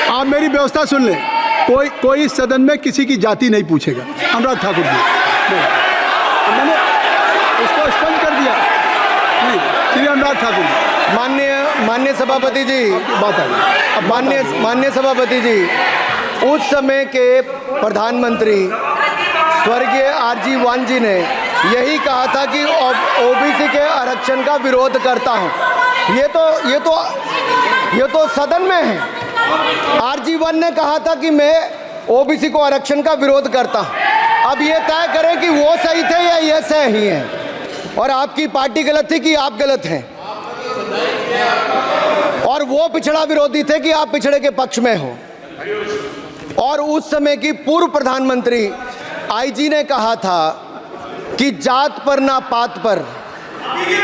Speaker 2: आप मेरी व्यवस्था सुन लें। कोई सदन में किसी की जाति नहीं पूछेगा। अनुराग ठाकुर जी, मैंने उसको स्पष्ट कर दिया। नहीं, श्री अनुराग ठाकुर जी,
Speaker 1: माननीय माननीय सभापति जी,
Speaker 2: बात आई।
Speaker 1: माननीय सभापति जी, उस समय के प्रधानमंत्री स्वर्गीय आरजी वान जी ने यही कहा था कि ओबीसी के आरक्षण का विरोध करता हूं। ये तो सदन में है। आरजी वान ने कहा था कि मैं ओबीसी को आरक्षण का विरोध करता हूं। अब ये तय करें कि वो सही थे या ये सही हैं, और आपकी पार्टी गलत थी कि आप गलत हैं, और वो पिछड़ा विरोधी थे कि आप पिछड़े के पक्ष में हो। और उस समय की पूर्व प्रधानमंत्री आईजी ने कहा था कि जात पर ना पात पर।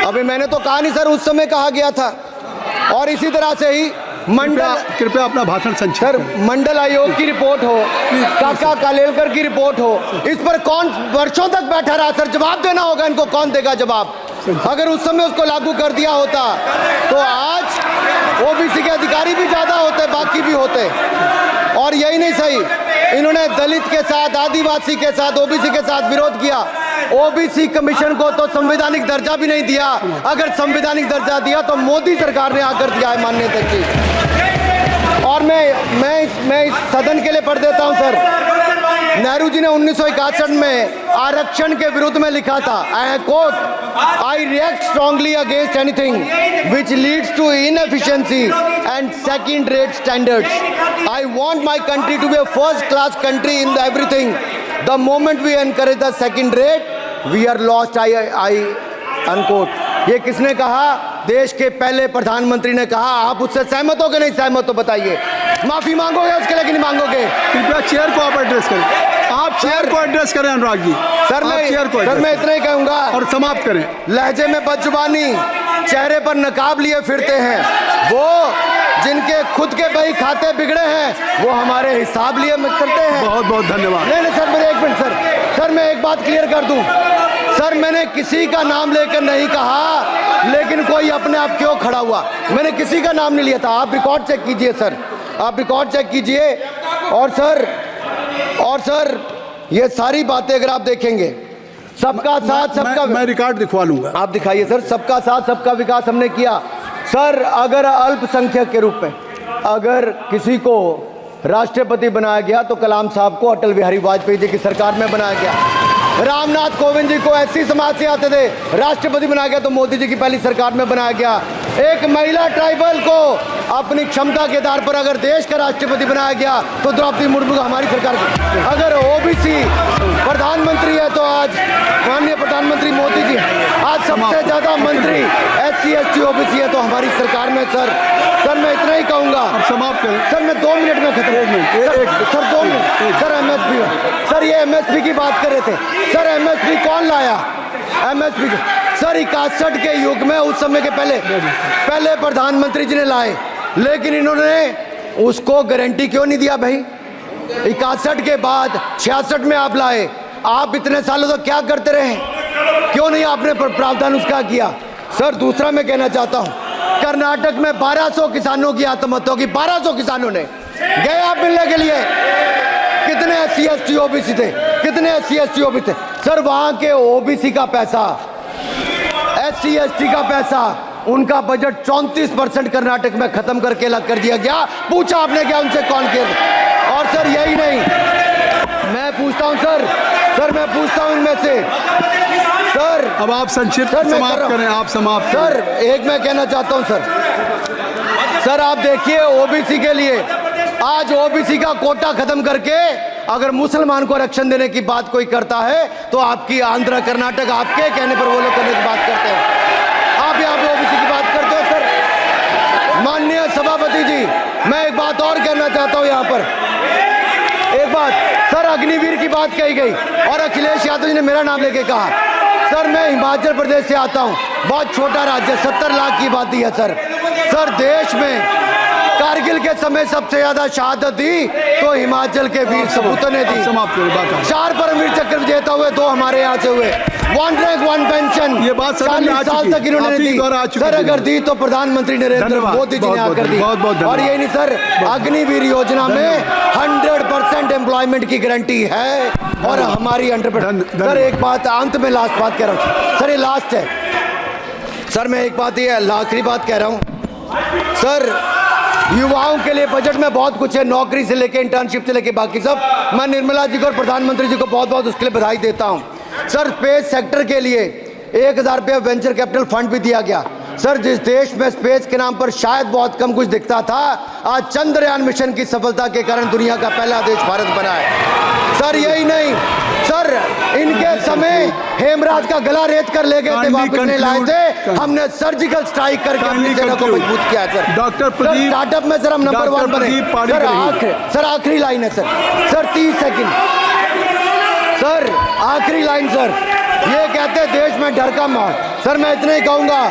Speaker 1: अभी मैंने तो कहा नहीं सर, उस समय कहा गया था। और इसी तरह से ही
Speaker 2: कृपया अपना भाषण संक्षिप्त
Speaker 1: सर,
Speaker 2: करें।
Speaker 1: मंडल आयोग की रिपोर्ट हो, काका कालेलकर की रिपोर्ट हो, इस पर कौन वर्षों तक बैठा रहा सर? जवाब देना होगा इनको, कौन देगा जवाब? अगर उस समय उसको लागू कर दिया होता तो आज ओबीसी के अधिकारी भी ज्यादा होते, बाकी भी होते। और यही नहीं सही, इन्होंने दलित के साथ, आदिवासी के साथ, ओबीसी के साथ विरोध किया। ओबीसी कमीशन को तो संवैधानिक दर्जा भी नहीं दिया। अगर संवैधानिक दर्जा दिया तो मोदी सरकार ने आकर दिया है माननीय अध्यक्ष जी। और मैं इस सदन के लिए पढ़ देता हूं सर। नेहरू जी ने 1961 में आरक्षण के विरुद्ध में लिखा था, I quote, I react strongly against anything which leads to inefficiency and second rate standards. I want my country to be a first class country in everything. The moment we encourage the second rate we are lost. I unquote. ये किसने कहा? देश के पहले प्रधानमंत्री ने कहा। आप उससे सहमत हो कि नहीं सहमत? तो बताइए, माफी मांगोगे उसके लिए कि नहीं मांगोगे?
Speaker 2: कृपया चेयर को आप एड्रेस करें। आप चेयर को एड्रेस करें अनुराग जी।
Speaker 1: सर मैं इतना ही कहूंगा
Speaker 2: और समाप्त करें।
Speaker 1: लहजे में बदजुबानी, चेहरे पर नकाब लिए फिरते हैं वो, जिनके खुद के बही खाते बिगड़े हैं, वो हमारे हिसाब लिए करते हैं।
Speaker 2: बहुत बहुत धन्यवाद।
Speaker 1: नहीं सर, मेरे एक मिनट सर, मैं एक बात क्लियर कर दूं सर। मैंने किसी का नाम लेकर नहीं कहा, लेकिन कोई अपने आप क्यों खड़ा हुआ? मैंने किसी का नाम नहीं लिया था। आप रिकॉर्ड चेक कीजिए सर, आप रिकॉर्ड चेक कीजिए। और सर ये सारी बातें अगर आप देखेंगे, सबका साथ सबका,
Speaker 2: मैं रिकॉर्ड दिखवा लूंगा।
Speaker 1: आप दिखाइए सर। सबका साथ सबका विकास हमने किया सर। अगर अल्पसंख्यक के रूप में अगर किसी को राष्ट्रपति बनाया गया तो कलाम साहब को अटल बिहारी वाजपेयी जी की सरकार में बनाया गया। रामनाथ कोविंद जी को एससी समाज से आते थे, राष्ट्रपति बनाया गया तो मोदी जी की पहली सरकार में बनाया गया। एक महिला ट्राइबल को अपनी क्षमता के आधार पर अगर देश का राष्ट्रपति बनाया गया तो द्रौपदी मुर्मू को हमारी सरकार की। अगर ओबीसी प्रधानमंत्री है तो आज माननीय प्रधानमंत्री मोदी जी। आज सबसे ज्यादा मंत्री एससी एसटी ओबीसी है तो हमारी सरकार में सर मैं इतना ही कहूंगा।
Speaker 2: समाप्त करें
Speaker 1: सर, मैं 2 मिनट में खत्म। Sir 2 minute sir. MSP sir, ये एमएसपी की बात कर रहे थे सर। एमएसपी कौन लाया? एमएसपी सर 61 के युग में, उस समय के पहले प्रधानमंत्री जी ने लाए, लेकिन इन्होंने उसको गारंटी क्यों नहीं दिया भाई? 61 के बाद 66 में आप लाए। आप इतने सालों तक क्या करते रहे? क्यों नहीं आपने प्रावधान उसका किया? सर दूसरा मैं कहना चाहता हूं, कर्नाटक में 1200 किसानों की आत्महत्या होगी। 1200 किसानों ने गए आप मिलने के लिए। कितने एससी एसटी ओबीसी थे? कितने एससी एसटी ओबीसी थे? सर वहां के ओबीसी का पैसा, एससी एसटी का पैसा, उनका बजट 34% कर्नाटक में खत्म करके अलग कर दिया गया। पूछा आपने क्या उनसे? कौन किया? और सर यही नहीं, मैं पूछता हूं सर मैं पूछता हूं इनमें से सर।
Speaker 2: अब आप संक्षिप्त समाप्त करें। आप समाप्त
Speaker 1: सर एक मैं कहना चाहता हूं सर आप देखिए ओबीसी के लिए आज ओबीसी का कोटा खत्म करके अगर मुसलमान को आरक्षण देने की बात कोई करता है तो आपकी आंध्र कर्नाटक आपके कहने पर वो लोग करने की बात करते हैं। आप यहाँ पे ओबीसी की बात करते हो सर। माननीय सभापति जी, मैं एक बात और कहना चाहता हूँ यहाँ पर। एक बात सर, अग्निवीर की बात कही गई और अखिलेश यादव जी ने मेरा नाम लेके कहा। सर मैं हिमाचल प्रदेश से आता हूँ, बहुत छोटा राज्य, 70 लाख की आबादी है सर। देश में कारगिल के समय सबसे ज्यादा शहादत दी तो हिमाचल के वीर सपूतों ने दी। 4 परमवीर चक्र विजेता हुए, 2 हमारे यहाँ से हुए। 1 रैंक 1 पेंशन
Speaker 2: ये बात
Speaker 1: 40 साल तक इन्होंने दी सर। अगर दी तो प्रधानमंत्री नरेंद्र मोदी जी ने आकर दी। और यही नहीं सर, अग्निवीर योजना में 100% एम्प्लॉयमेंट की गारंटी है और हमारी 100%। सर एक बात अंत में लास्ट बात कह रहा हूँ सर, ये लास्ट है सर। मैं एक बात, ये आखिरी बात कह रहा हूँ सर युवाओं के लिए बजट में बहुत कुछ है, नौकरी से लेके इंटर्नशिप से लेके बाकी सब। मैं निर्मला जी को और प्रधानमंत्री जी को बहुत बहुत उसके लिए बधाई देता हूं। सर स्पेस सेक्टर के लिए 1000 रुपये वेंचर कैपिटल फंड भी दिया गया। सर जिस देश में स्पेस के नाम पर शायद बहुत कम कुछ दिखता था, आज चंद्रयान मिशन की सफलता के कारण दुनिया का पहला देश भारत बना है। सर यही नहीं, सर इनके समय हेमराज का गला रेत कर ले गए थे, वापस नहीं लाए थे। हमने सर्जिकल स्ट्राइक करके अपनी सेना को मजबूत किया। सर
Speaker 2: डॉक्टर प्रदीप,
Speaker 1: स्टार्टअप में सर हम नंबर 1 बने। सर आखिरी लाइन है सर 30 सेकंड। सर आखिरी लाइन सर, ये कहते हैं देश में डर का माहौल। सर मैं इतना ही कहूंगा,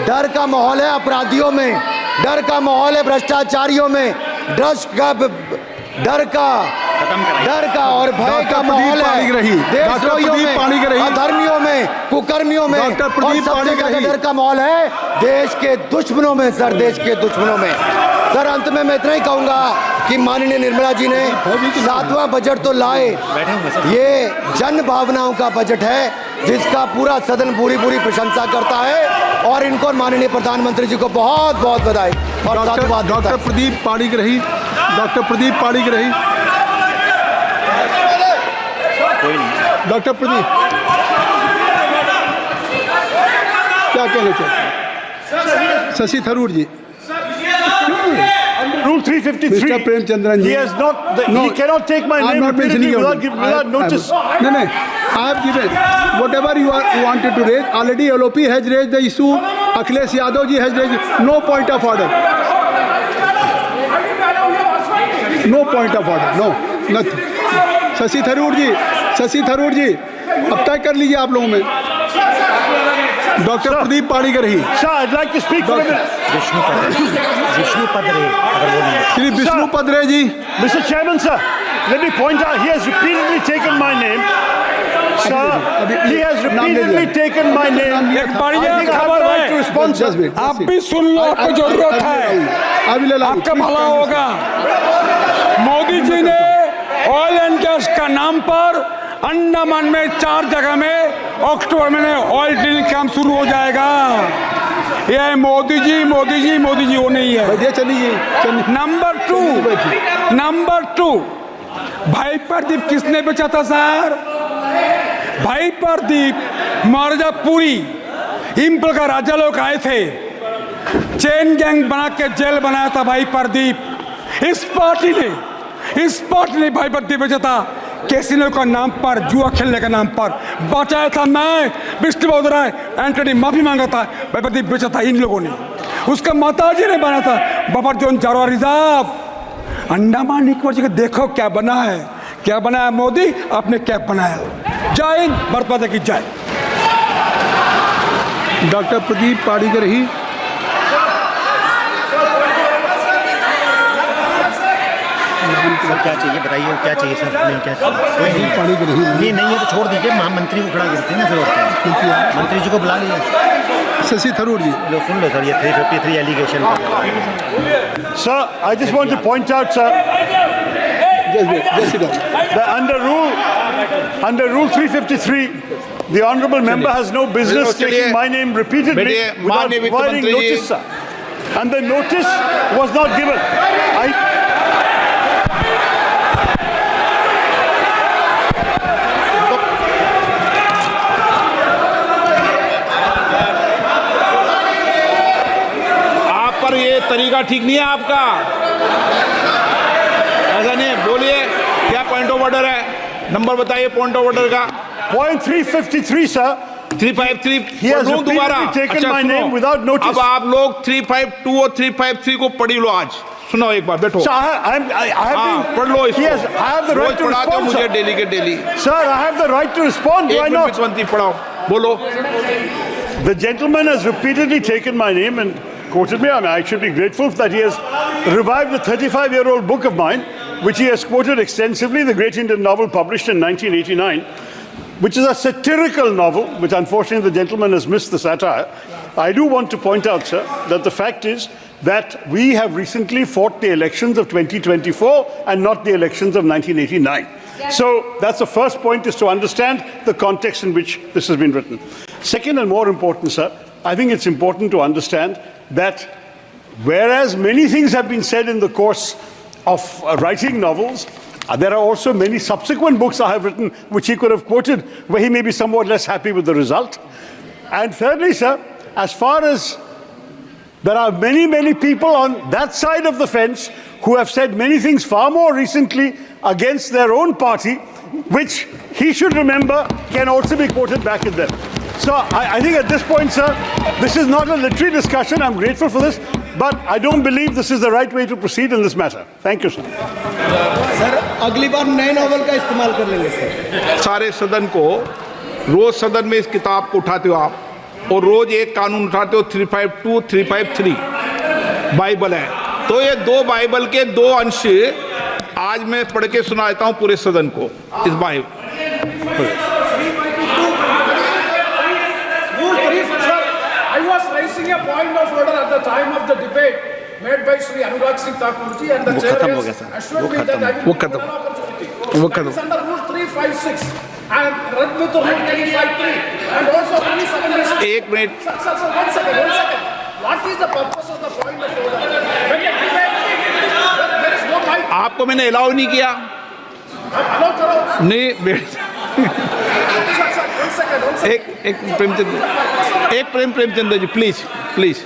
Speaker 1: डर का माहौल है अपराधियों में, डर का माहौल है भ्रष्टाचारियों में, डर का और भय का माहौल है देशद्रोहियों में, अधर्मियों में, कुकर्मियों में, और सबसे ज्यादा डर का माहौल है देश के दुश्मनों में। सर देश के दुश्मनों में। सर अंत में मैं इतना ही कहूंगा कि माननीय निर्मला जी ने 7वां बजट तो लाए, ये जन भावनाओं का बजट है जिसका पूरा सदन पूरी प्रशंसा करता है, और इनको माननीय प्रधानमंत्री जी को बहुत बहुत बधाई और साधुवाद।
Speaker 2: Doctor Pradeep Panigrahi, doctor Pradeep Panigrahi, doctor Pradeep क्या कहना चाहते हैं? शशि थरूर जी।
Speaker 6: Rule 353.
Speaker 2: Mr. Premchandran ji.
Speaker 6: He has not. He cannot take my name repeatedly without notice.
Speaker 2: No. I have given whatever you wanted to raise. Already LOP has raised the issue. Akhilesh Yadav ji has raised. No point of order. No point of order. No. Nothing. Shashi Tharoor जी, अब तय कर लीजिए आप लोगों में। Doctor Pradeep Panigrahi.
Speaker 6: Sir, I'd like to speak for a minute.
Speaker 2: Shri Vishnu Padare ji.
Speaker 6: Mr. Chairman, sir, let me point out, he has repeatedly taken my name. Sir, he has repeatedly taken my name.
Speaker 4: एक बढ़िया
Speaker 6: I think I have
Speaker 4: खबर
Speaker 6: the right to
Speaker 4: है,
Speaker 6: respond, sir.
Speaker 4: आप भी सुन लो, आपको जरूरत है, आपका भला होगा। मोदी जी ने ऑयल एंड गैस का नाम पर अंडमान में 4 जगह में अक्टूबर में ऑयल ड्रिलिंग काम शुरू हो जाएगा। ये मोदी जी वो नहीं है।
Speaker 2: चलिए।
Speaker 4: नंबर 2 भाई प्रदीप किसने बेचा था सर? भाई प्रदीप मिर्जापुरी इम्पल का राजा लोग आए थे, चेन गैंग बना के जेल बनाया था भाई प्रदीप। इस पार्टी ने भाई प्रदीप बेचा था कैसीनो का नाम पर, जुआ खेलने का नाम पर बचाया था। मैं विष्णु राय एंटनी माफी मांगा था, भाई प्रदीप बेचा था इन लोगों ने। उसका माताजी ने बना था buffer zone Jarawa reserve. Andaman Nicobar ji का देखो क्या बना है मोदी, आपने क्या बनाया। जय हिंद, भारत माता की जय।
Speaker 2: डॉक्टर प्रदीप पाणिग्राही।
Speaker 7: क्या चाहिए बताइए, क्या चाहिए सर? नहीं क्या चाहिए? नहीं है तो छोड़ दीजिए, महामंत्री को खड़ा करते हैं ना फिर। और मंत्री जी को बुला लीजिए।
Speaker 2: शशि थरूर जी।
Speaker 7: लो सुन लो सर, ये 353 allegation.
Speaker 6: Sir, I just want to point out, sir, that under rule 353, the honourable member has no business taking my name repeatedly without providing notice, sir. And the notice was not given.
Speaker 8: ये तरीका ठीक नहीं है आपका, ऐसा नहीं है। बोलिए क्या पॉइंट ऑफ ऑर्डर है, नंबर बताइए पॉइंट ऑफ ऑर्डर का।
Speaker 6: Point 353, sir.
Speaker 8: 353
Speaker 6: He has
Speaker 8: दोबारा।
Speaker 6: repeatedly taken my name without notice.
Speaker 8: अब आप लोग 352 और 353 को पढ़ी लो। आज सुनो एक बार, बैठो।
Speaker 6: Sir, I have been,
Speaker 8: पढ़ लो इसको।
Speaker 6: Yes, I have the right to respond,
Speaker 8: मुझे
Speaker 6: sir.
Speaker 8: डेली के daily.
Speaker 6: Sir, I have the right to respond. Why not?
Speaker 8: पढ़ाओ, बोलो।
Speaker 6: The gentleman has repeatedly taken my name and quoted me. I mean, I should be grateful that he has revived the 35-year-old book of mine, which he has quoted extensively, the great Indian novel published in 1989, which is a satirical novel, which unfortunately the gentleman has missed the satire. I do want to point out, sir, that the fact is that we have recently fought the elections of 2024 and not the elections of 1989. So that's the first point, is to understand the context in which this has been written. Second, and more important, sir, I think it's important to understand that whereas many things have been said in the course of writing novels, there are also many subsequent books I have written which he could have quoted where he may be somewhat less happy with the result. And thirdly, sir, as far as there are many, many people on that side of the fence who have said many things far more recently against their own party, which he should remember can also be quoted back at them. So I think at this point, sir, this is not a literary discussion. I'm grateful for this, but I don't believe this is the right way to proceed in this matter. Thank you, sir.
Speaker 1: Sir अगली बार नए novel का इस्तेमाल कर लेंगे sir.
Speaker 8: सारे सदन को रोज सदन में इस किताब को उठाते हो आप और रोज एक कानून उठाते हो 352 353 बाइबल है। तो ये दो बाइबल के दो अंश आज मैं पढ़ के सुना देता हूँ पूरे सदन को इस Bible.
Speaker 9: I was raising a point of order at the time of the debate made by Sri Anurag Singh Thakur ji, and the chair has assured me that I will give an opportunity. It is under Rule 356 and read with Rule 353 and also Rule 76.
Speaker 8: एक minute
Speaker 9: Sir, one second. What is the purpose of the point of order? When you debate, there is no mic.
Speaker 8: आपको मैंने allow नहीं किया
Speaker 9: Allow करो.
Speaker 8: नहीं
Speaker 9: Sir, one second.
Speaker 8: एक Premchandra ji please